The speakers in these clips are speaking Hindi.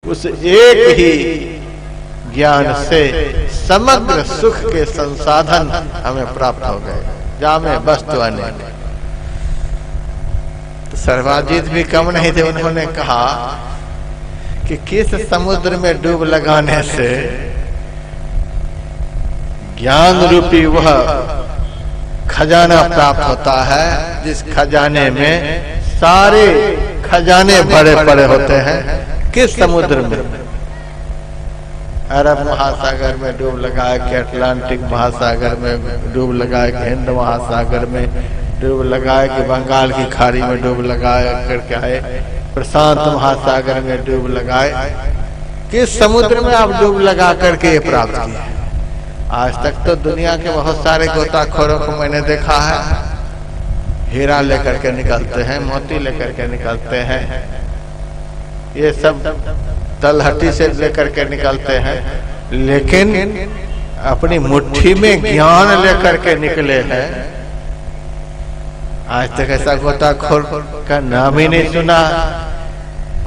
उस एक ही ज्ञान से समग्र सुख के संसाधन हमें प्राप्त हो गए। जामे वस्तु अनेक। तो सर्वाजीत भी कम नहीं थे, उन्होंने कहा कि किस समुद्र में डूब लगाने से ज्ञान रूपी वह खजाना प्राप्त होता है जिस खजाने में सारे खजाने भरे पड़े होते हैं। किस समुद्र में? अरब महासागर में डूब लगाए कि अटलांटिक महासागर में डूब लगाए कि हिंद महासागर में डूब लगाए कि बंगाल की खाड़ी में डूब लगाए करके आए, प्रशांत महासागर में डूब लगाए। किस समुद्र में आप डूब लगा करके ये प्राप्त किए? आज तक तो दुनिया के बहुत सारे गोताखोरों को मैंने देखा है, हीरा लेकर के निकलते हैं, मोती लेकर के निकलते हैं, ये सब तलहटी से लेकर के निकलते हैं, लेकिन अपनी मुट्ठी में ज्ञान लेकर के निकले हैं। आज तक ऐसा गोताखोर का नाम ही नहीं सुना।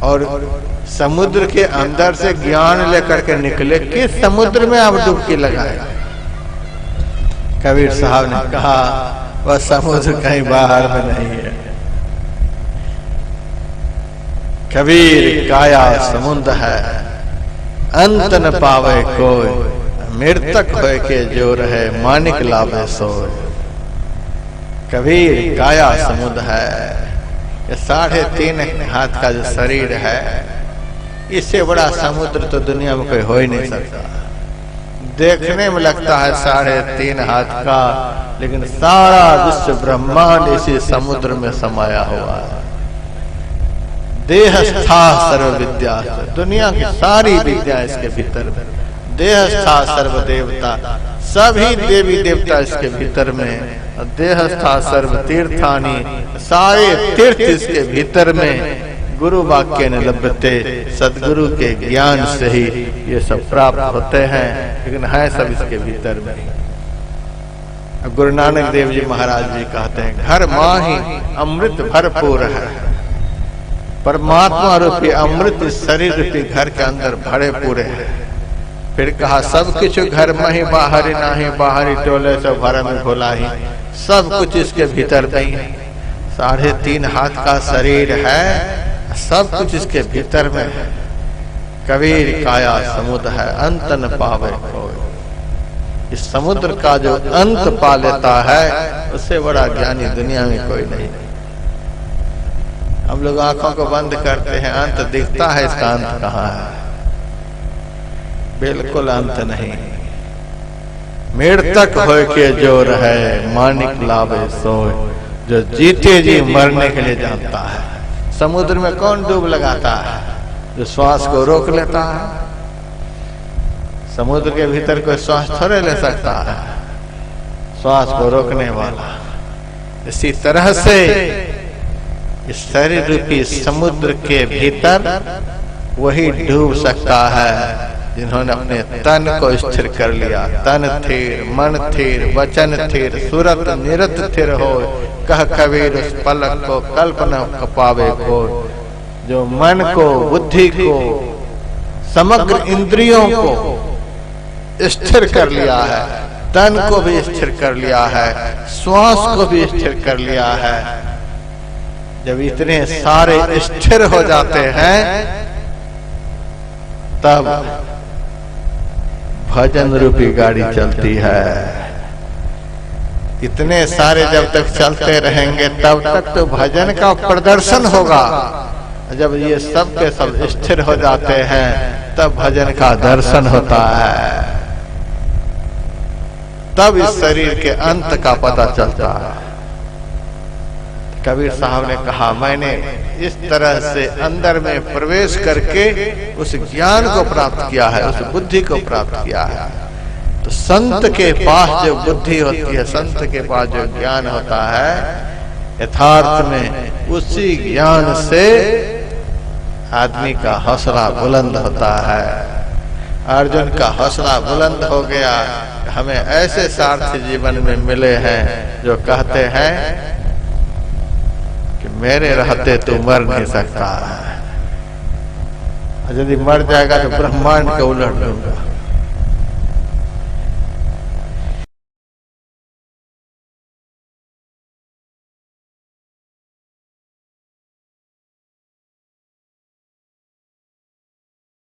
और समुद्र के अंदर से ज्ञान लेकर के निकले, किस समुद्र में आप डुबकी लगाए? कबीर साहब ने कहा वह समुद्र कहीं बाहर में नहीं है। कबीर काया समुद्र है, अंत न पावे कोई, मृतक होए के जो रहे मानिक लाभे सोय। कबीर काया समुद्र है। ये 3.5 हाथ का जो शरीर है, इससे बड़ा समुद्र तो दुनिया में कोई हो ही नहीं सकता। देखने में लगता है 3.5 हाथ का, लेकिन सारा विश्व ब्रह्मांड इसी समुद्र में समाया हुआ है। देहस्था सर्व विद्या, दुनिया की सारी विद्या इसके भीतर में। देहस्था सर्व देवता, सभी देवी देवता इसके भीतर में। देहस्था सर्व तीर्थानी, सारे तीर्थ इसके भीतर में। गुरु वाक्य न लभते, सदगुरु के ज्ञान से ही ये सब प्राप्त होते हैं, लेकिन है सब इसके भीतर में। अब गुरु नानक देव जी महाराज जी कहते हैं, घर माही अमृत भरपूर है। परमात्मा रूपी अमृत इस शरीर रूपी घर के अंदर भरे पूरे हैं। फिर कहा सब कुछ घर में ही, बाहरी नाही, बाहरी टोले सब घर में भोला ही। सब कुछ इसके भीतर नहीं है। 3.5 हाथ का शरीर है, सब कुछ इसके भीतर में है। कबीर काया समुद्र है, अंत न पावे कोई। इस समुद्र का जो अंत पा लेता है, उससे बड़ा ज्ञानी दुनिया में कोई नहीं। हम लोग आंखों को बंद करते हैं, अंत दिखता है, इसका अंत कहाँ है? बिल्कुल अंत नहीं। मृतक होए के जो रहे मानिक लाभे सोय। जो जीते जी मरने के लिए जानता है। समुद्र में कौन डूब लगाता है? जो श्वास को रोक लेता है। समुद्र के भीतर कोई श्वास थोड़े ले सकता है, श्वास को रोकने वाला। इसी तरह से इस शरीर रूपी समुद्र के भीतर वही डूब सकता है जिन्होंने अपने तन को स्थिर कर लिया। तन थिर, मन थिर, वचन थिर, सूरत निरत थिर हो। कह कबीर उस पलक को कल्पना पावे को। जो मन को, बुद्धि को, समग्र इंद्रियों को स्थिर कर लिया है, तन को भी स्थिर कर लिया है, श्वास को भी स्थिर कर लिया है। जब इतने सारे स्थिर हो जाते हैं, तब भजन रूपी गाड़ी चलती है। इतने सारे जब तक चलते रहेंगे, तब तक तो भजन का प्रदर्शन होगा। जब ये सब के सब स्थिर हो जाते हैं, तब भजन का दर्शन होता है। तब इस शरीर के अंत का पता चलता है। कबीर साहब ने कहा, मैंने इस तरह से अंदर में प्रवेश करके उस ज्ञान को प्राप्त किया है, उस बुद्धि को प्राप्त किया है। तो संत के पास जो बुद्धि होती है, संत के पास जो ज्ञान होता है, यथार्थ में उसी ज्ञान से आदमी का हौसला बुलंद होता है। अर्जुन का हौसला बुलंद हो गया। हमें ऐसे सारथी जीवन में मिले हैं जो कहते हैं कि मेरे रहते तू मर नहीं सकता। यदि मर जाएगा तो ब्रह्मांड को उलट दूंगा।